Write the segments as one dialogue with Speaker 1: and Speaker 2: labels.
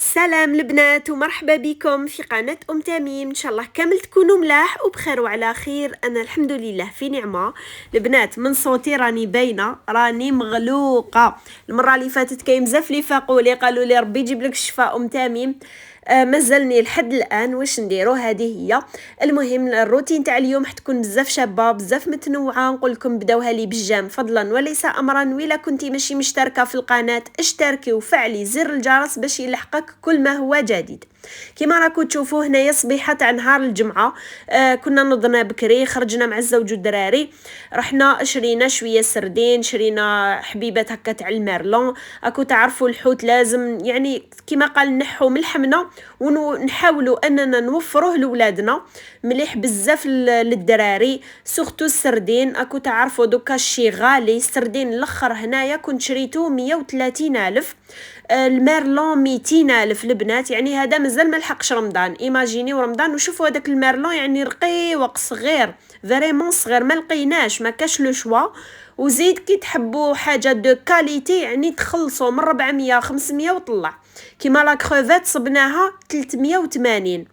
Speaker 1: سلام البنات ومرحبا بكم في قناة تميم. ان شاء الله كامل تكونوا ملاح وبخير وعلى خير. انا الحمد لله في نعمة. البنات من صوتي راني باينة راني مغلوقة. المرة اللي فاتت كاين بزاف لي فاقوا لي قالوا لي ربي يجيب لك الشفاء تميم. مازلني لحد الان واش نديرو. هذه هي المهم الروتين تاع اليوم حتكون بزاف شابه بزاف متنوعه. نقول لكم بداوها لي بالجام فضلا وليس امرا. ولا كنتي ماشي مشتركه في القناه اشتركي وفعلي زر الجرس باش يلحقك كل ما هو جديد. كما راكم تشوفوا هنايا صبيحه تاع نهار الجمعه. كنا نضنا بكري خرجنا مع الزوج والدراري رحنا شرينا شويه سردين شرينا حبيبات هكا تاع الميرلون. اكو تعرفوا الحوت لازم يعني كما قال نحو من الحمنه ونحاولوا اننا نوفروه لولادنا مليح بزاف للدراري سورتو السردين. اكو تعرفوا دوكا الشي غالي السردين الاخر هنايا كنت شريتو 130 الف الميرلون 200 الف البنات. يعني هذا مازال ما لحقش رمضان. ايماجيني ورمضان وشوفوا هذاك الميرلون يعني رقيق صغير فريمون صغير ما لقيناش ما كاش لو شوا. وزيد كي تحبوا حاجه دو كاليتي يعني تخلصوا من 400 500 وطلع. كيما لا كروفيت صبناها 380.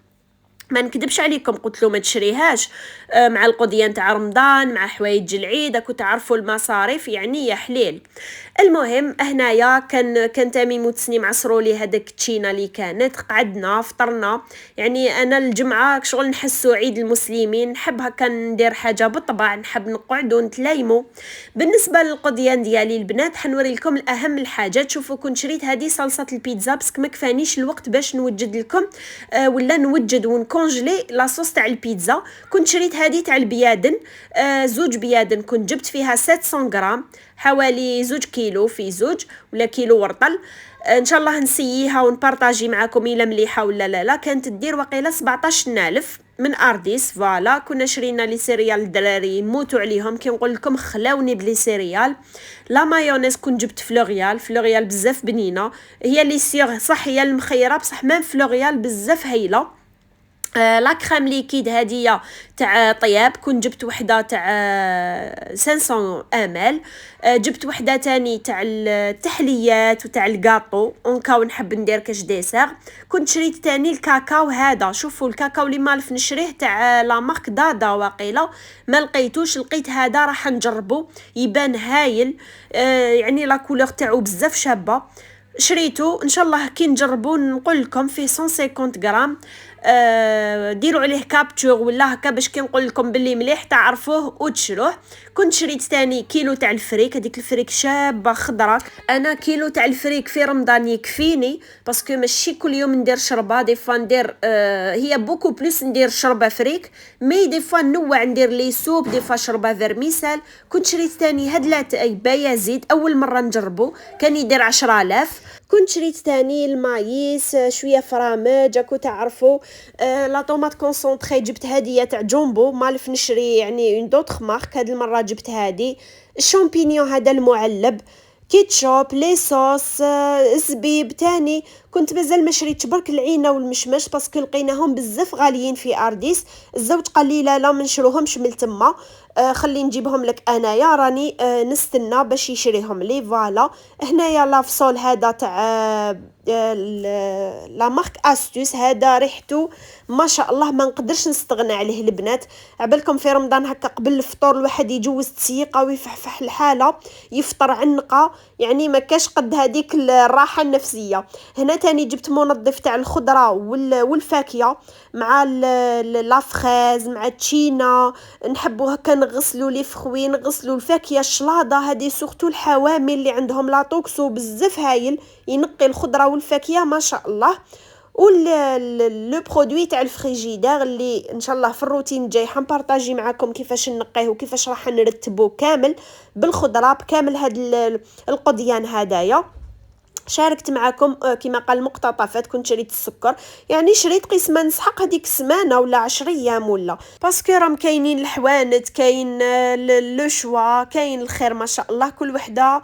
Speaker 1: ما نكذبش عليكم قلت له ما تشريهاش مع القضيه نتاع رمضان مع حوايج العيد راكو تعرفوا المصاريف يعني يا حليل. المهم هنايا كان تميم وتسنيم عصروا لي هذاك التشينا اللي كانت قعدنا فطرنا. يعني انا الجمعه شغل نحسوا عيد المسلمين نحب هكا ندير حاجه بالطبع نحب نقعدوا نتلايموا. بالنسبه للقضيه ديالي البنات حنوري لكم الاهم الحاجات. شوفوا كنت شريت هذه صلصه البيتزا بس ما كفانيش الوقت باش نوجد لكم ولا نوجد ونكونجلي لاصوص تاع البيتزا. كنت شريت هذه تاع البيادن زوج بيادن كنت جبت فيها 700 غرام حوالي 2 كيلو في زوج ولا كيلو ورطل. ان شاء الله نسييها ونبارطاجي معكم الا مليحه ولا لا. كانت تدير وقيله 17,000 من ارديس. فوالا كنا شرينا لي سيريال الدراري يموتوا عليهم كي نقول لكم خلاوني بلي سيريال. لا مايونيز كنت جبت فلوريال بزاف بنينه هي لي سيغ صح هي المخيره بصح مام فلوريال بزاف هايله. لا كريم ليكيد هديه تاع طياب كنت جبت وحده تاع 500 امل. جبت وحده تاني تاع التحليات وتاع الكاطو اونكاو نحب ندير كاش ديسير. كنت شريت تاني الكاكاو هذا شوفوا الكاكاو اللي مالف نشريه تاع لا مارك دادا وقيله ما لقيتوش لقيت هذا راح نجربه يبان هايل. يعني لا كولور تاعو بزاف شابه شريته ان شاء الله كي نجربو نقول لكم فيه 150 غرام. ديروا عليه كابتشور ولا هكا باش كي نقول لكم باللي مليح تعرفوه وتشروه. كنت شريت ثاني كيلو تاع الفريك هذيك الفريك شابه خضراء. انا كيلو تاع الفريك في رمضان يكفيني باسكو ماشي كل يوم ندير شربه دي فوا ندير هي بوكو بلوس ندير شربه فريك مي دي فوا نوع ندير لي سوب دي فوا شربه فيرميسال. كنت شريت ثاني هدلات بايزيد اول مره نجربه كان يدير 10,000. كنت شريت ثاني المايس شويه فرامج اكو تعرفوا لا طوماط كونسونطري جبت هديه تاع جومبو مالف نشري يعني اون دوطخ مارك هاد المره جبت هادي. الشامبينيون هذا المعلب كيتشوب لي صوص زبيب تاني. كنت مازال ما شريتش برك العينه والمشمش باسكو لقيناهم بزاف غاليين في ارديس. الزوج قال لي لا ما نشروهمش من تما خلي نجيبهم لك انايا راني نستنى باش يشريهم لي. فوالا هنايا لافصول هذا تاع لا مارك استوس هذا ريحته ما شاء الله ما نقدرش نستغنى عليه البنات. عبالكم في رمضان هكا قبل الفطور الواحد يجوز تسيقه ويفحفح الحاله يفطر عنقه يعني ما كاش قد هذيك الراحه النفسيه. هنا تاني جبت منظف تاع الخضره والفاكهه مع لا فريز مع التشينا نحبوا هكا نغسلوا لي فخوي نغسلوا الفاكهه الشلاضه هذه سورتو الحوامل اللي عندهم لا توكسو بزاف هايل ينقي الخضره والفاكهه ما شاء الله. لو برودوي تاع الفريجيدير اللي ان شاء الله في الروتين الجاي حنبارطاجي معكم كيفاش نقيه وكيفاش راح نرتبه كامل بالخضره بكامل هاد القضيان هدايا. شاركت معكم كما قال مقتطفات. كنت شريت السكر يعني شريت قسمه نسحق هذيك السمانه ولا 10 ايام ولا باسكو راهم كاينين الحوانت كاين لو شوا كاين الخير ما شاء الله كل وحده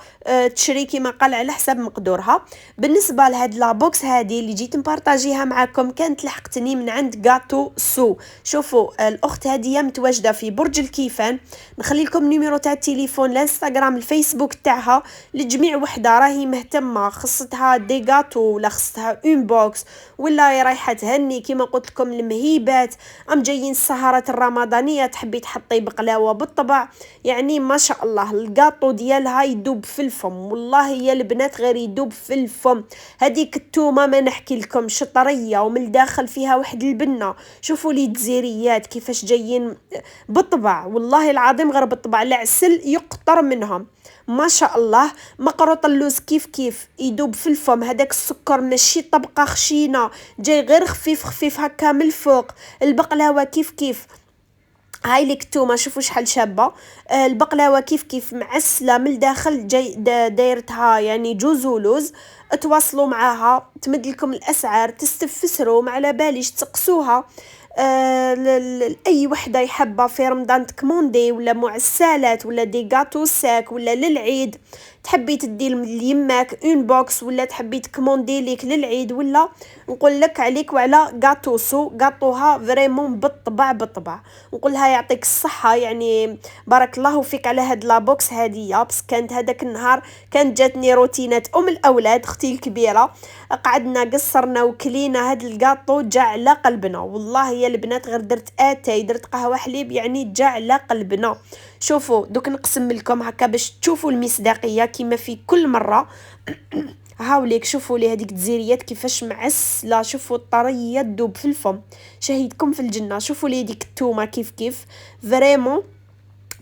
Speaker 1: تشري كما قال على حسب مقدورها. بالنسبه لهاد لا بوكس هذه اللي جيت نبارطاجيها معكم كانت لحقتني من عند غاتو سو. شوفوا الاخت هذه متواجده في برج الكيفان. نخلي لكم نيميرو تاع التليفون الانستغرام الفيسبوك تاعها لجميع وحده راهي مهتمه خصتها دي غاتو ولا خصتها اون بوكس، ولا رايحه تهني كيما قلت لكم المهيبات، ام جايين السهرات الرمضانيه تحبي تحطي بقلاوه بالطبع. يعني ما شاء الله الكاطو ديالها يدوب في الفم، والله يا البنات غير يدوب في الفم. هذيك التومه ما نحكي لكم طريه ومن الداخل فيها واحد البنه. شوفوا لي الجزيريات كيفاش جايين بالطبع، والله العظيم غير بالطبع العسل يقطر منهم. ما شاء الله. مقروط اللوز كيف يدوب في الفم، هذاك السكر ماشي طبقه خشينه، جاي غير خفيف خفيف هكا من الفوق. البقلاوه كيف هاي ليك التومه شوفوا شحال شابه. البقلاوه كيف معسله من الداخل، جاي دايرتها يعني جوز ولوز. تواصلوا معاها، تمد لكم الاسعار، تستفسروا ما على باليش تقسوها. اي وحده يحبها في رمضان تكموندي، ولا معسلات ولا دي غاتو ساك، ولا للعيد تحبي تدي ليماك اون بوكس، ولا تحبي تكموندي ليك للعيد، ولا نقول لك عليك وعلى غاتوسو غاطوها فريمون بالطبع. نقول لها يعطيك الصحه، يعني بارك الله فيك على هاد لا بوكس هديه. بس كانت هذاك النهار كانت جاتني روتينات الاولاد اختي الكبيره، قعدنا قصرنا وكلينا هاد الكاطو جا على قلبنا. والله يا البنات غير درت اتاي درت قهوه حليب يعني جا على قلبنا. شوفوا دوك نقسم لكم هكا باش تشوفوا المصداقيه كيما في كل مره. هاوليك شوفوا لي هذيك الجزيريات كيفاش معسله، شوفوا الطريه تذوب في الفم، شهيدكم في الجنه. شوفوا لي ديك التومه كيف فريمون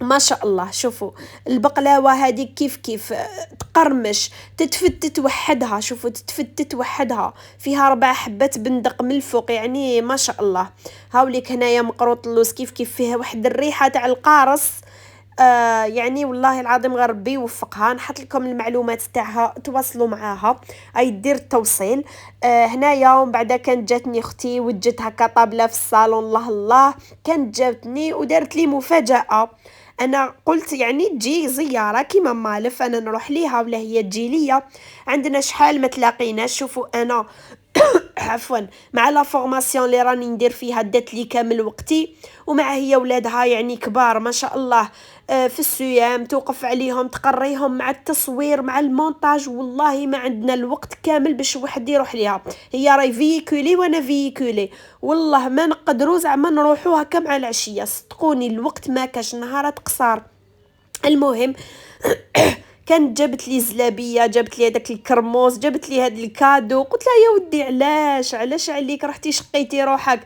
Speaker 1: ما شاء الله. شوفوا البقلاوه هذه كيف تقرمش تتفتت وحدها. شوفوا تتفتت وحدها، فيها 4 حبات بندق من الفوق، يعني ما شاء الله. هاوليك هنايا مقروط اللوز كيف فيها واحد الريحه تاع القارص. يعني والله العظيم غير ربي يوفقها. نحط لكم المعلومات تاعها تواصلوا معاها، اي دير التوصيل. هنايا ومن بعد كانت جاتني اختي وجدت هكا طابله في الصالون، الله الله كانت جاتني ودارت لي مفاجاه. انا قلت يعني تجي زياره كيما مالف انا نروح ليها ولا هي تجي ليا، عندنا شحال ما تلاقيناش. شوفوا انا عفوا مع لا فورماسيون اللي راني ندير فيها دات لي كامل وقتي، ومع هي ولادها يعني كبار ما شاء الله. في الصيام توقف عليهم تقريهم مع التصوير مع المونتاج، والله ما عندنا الوقت كامل باش واحد يروح ليها. هي راي فيكولي وانا فيكولي، والله ما نقدروا زعما نروحوا هكا مع العشيه. صدقوني الوقت ما كاش، نهارات قصار. المهم كانت جابت لي زلابيه، جابت لي هذاك الكرموس، جابت لي هذا الكادو. قلت لها يا ودي علاش عليك رحتي شقيتي روحك؟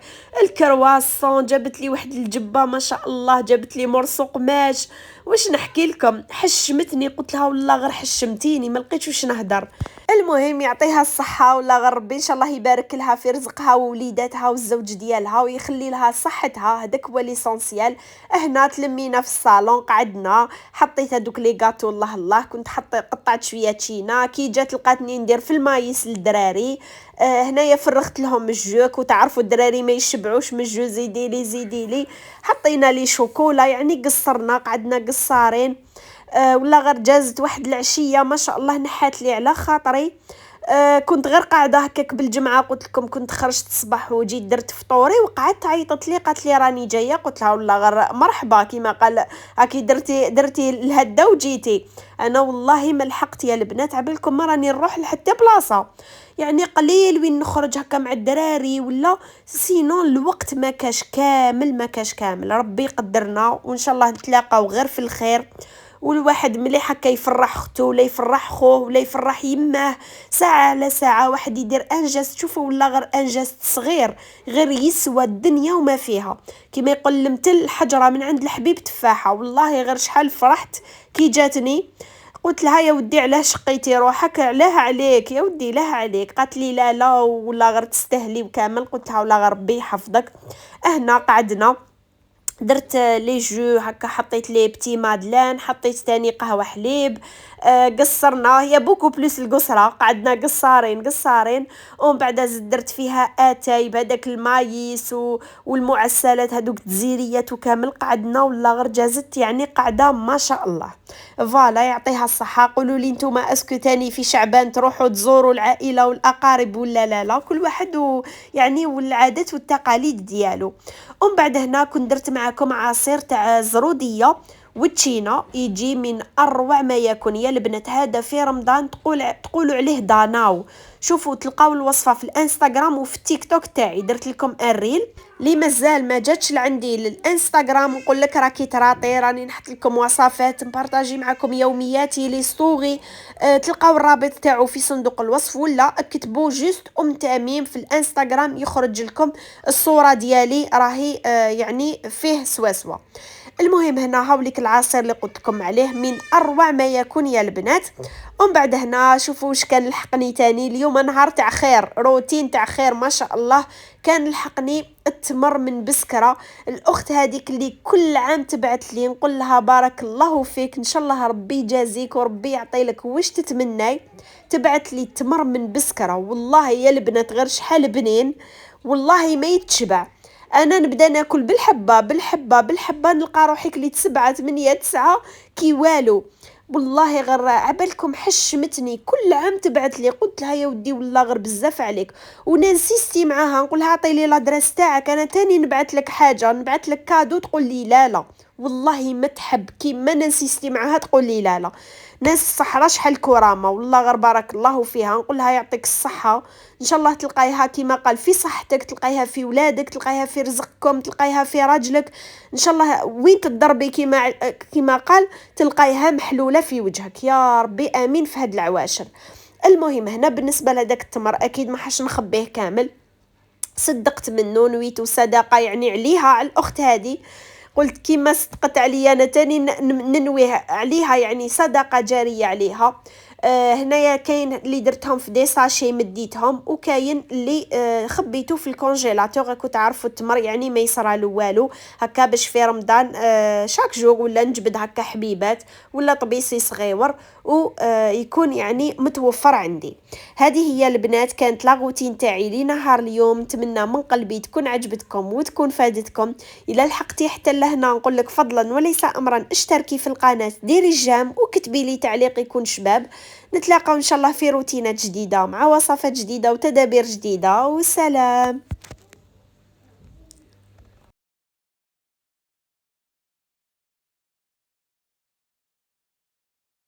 Speaker 1: الكرواسون، جابت لي واحد الجبه ما شاء الله، جابت لي مرصو قماش. واش نحكي لكم، حشمتني. قلت لها والله غير حشمتيني ما لقيتش واش نهدر. المهم يعطيها الصحه ولا غير ربي ان شاء الله يبارك لها في رزقها ووليداتها والزوج ديالها ويخلي لها صحتها، هذاك هو ليسونسيال. هنا تلمينا في الصالون قعدنا، حطيت هذوك لي غاتو الله كنت قطعت شويه تشينا. كي جات لقاتني ندير في المايس للدراري. هنايا فرغت لهم الجوك، وتعرفوا الدراري ما يشبعوش من الجو، زيدي لي. حطينا لي شوكولا، يعني قصرنا قعدنا قصارين. ولا غير جازت واحد العشيه ما شاء الله نحات لي على خاطري. كنت غير قاعده هكاك بالجمعه، قلت لكم كنت خرجت الصباح وجيت درت فطوري وقعدت عيطت لي قالت لي راني جايه. قلت لها والله غير مرحبا كيما قال هاكي درتي الهده وجيتي. انا والله ما لحقت يا البنات، عبالكم ما راني نروح لحتى بلاصه، يعني قليل وين نخرج هكا مع الدراري ولا سينون الوقت ما كاش كامل. ربي يقدرنا وان شاء الله نتلاقاو غير في الخير. والواحد مليح هكا يفرح اخته ولا يفرح خوه ولا يفرح يماه، ساعه على ساعه واحد يدير انجاز. تشوفوا ولا غير انجاز صغير غير يسوى الدنيا وما فيها. كما يقول المثل الحجره من عند الحبيب تفاحه. والله غير شحال فرحت كي جاتني. قلت لها يا ودي علاش شقيتي روحك؟ علاه عليك يا ودي، لاه عليك؟ قالت لي لا ولا غير تستهلي وكامل. قلت لها ولا غير ربي يحفظك. هنا قعدنا درت لي جو هكا، حطيت لي بتي مادلان، حطيت تاني قهوه حليب. قصرنا هي بوكو بلوس القصره، قعدنا قصارين. ومن بعد درت فيها اتاي بهذاك المايس والمعسلات هذوك الجزيريات وكامل. قعدنا ولا غير جازت يعني قعده ما شاء الله. فوالا يعطيها الصحه. قولوا لي نتوما اسكو تاني في شعبان تروحوا تزوروا العائله والاقارب ولا لا كل واحد يعني والعادات والتقاليد ديالو. ومن بعد هنا كنت درت معكم عصير تاع زروديه والتشينا يجي من اروع ما يكون يا البنات. هذا في رمضان تقولوا عليه داناو. شوفوا تلقاو الوصفه في الانستغرام وفي التيك توك تاعي، درت لكم الريل اللي مازال ما جاتش لعندي للانستغرام نقول لك راكي تراطي، راني نحط لكم وصفات نبارطاجي معكم يومياتي لي ستوري. تلقاو الرابط تاعو في صندوق الوصف، ولا اكتبوا جوست تميم في الانستغرام يخرج لكم الصوره ديالي راهي يعني فيه سواسوا. المهم هنا هاوليك العصير اللي قلت لكم عليه من اروع ما يكون يا البنات. ومن بعد هنا شوفوا واش كان لحقني تاني اليوم، نهار تاع خير، روتين تاع خير ما شاء الله. كان لحقني التمر من بسكره. الاخت هذيك اللي كل عام تبعت لي نقول لها بارك الله فيك، ان شاء الله ربي يجازيك وربي يعطي لك واش تتمناي. تبعت لي التمر من بسكره، والله يا البنات غير شحال بنين، والله ما يتشبع. انا نبدا ناكل بالحبه بالحبه بالحبه، نلقى روحي كليت 7 8 9 كي والو. والله غير عبالكم حشمتني، كل عام تبعت لي. قلت لها يا ودي والله غير بزاف عليك، وننسيستي معاها نقول لها عطي لي لادريس تاعك انا تاني نبعت لك حاجه، نبعت لك كادو، تقول لي لا لا. والله ما تحب كي ما ننسيستي معاها تقول لي لا لا. ناس الصحراء شحال كرامه، والله غير بارك الله فيها. نقول لها يعطيك الصحه، ان شاء الله تلقايها كيما قال في صحتك، تلقايها في ولادك، تلقايها في رزقكم، تلقايها في راجلك، ان شاء الله وين تضربي كيما قال تلقايها محلوله في وجهك يا ربي، امين في هاد العواشر. المهم هنا بالنسبه لهداك التمر اكيد ما حش نخبيه كامل، صدقت منه نويت صدقه يعني عليها على الاخت هذه. قلت كيما صدقت عليا انا تاني ننويه عليها، يعني صدقه جاريه عليها. هنايا كاين اللي درتهم في دي ساشي مديتهم، وكاين اللي خبيته في الكونجيلاتور. راكو تعرفوا التمر يعني ما يصرالو والو هكا، باش في رمضان شاك جور ولا نجبد هكا حبيبات ولا طبيسي صغيور ويكون يعني متوفر عندي. هذه هي البنات كانت لاغوتين تاعي لنهار اليوم. نتمنى من قلبي تكون عجبتكم وتكون فادتكم. الى لحقتي حتى لهنا نقول لك فضلا وليس امرا اشتركي في القناه، ديري الجام وكتبي لي تعليق يكون شباب. نتلاقاو ان شاء الله في روتينات جديده مع وصفات جديده وتدابير جديده، وسلام.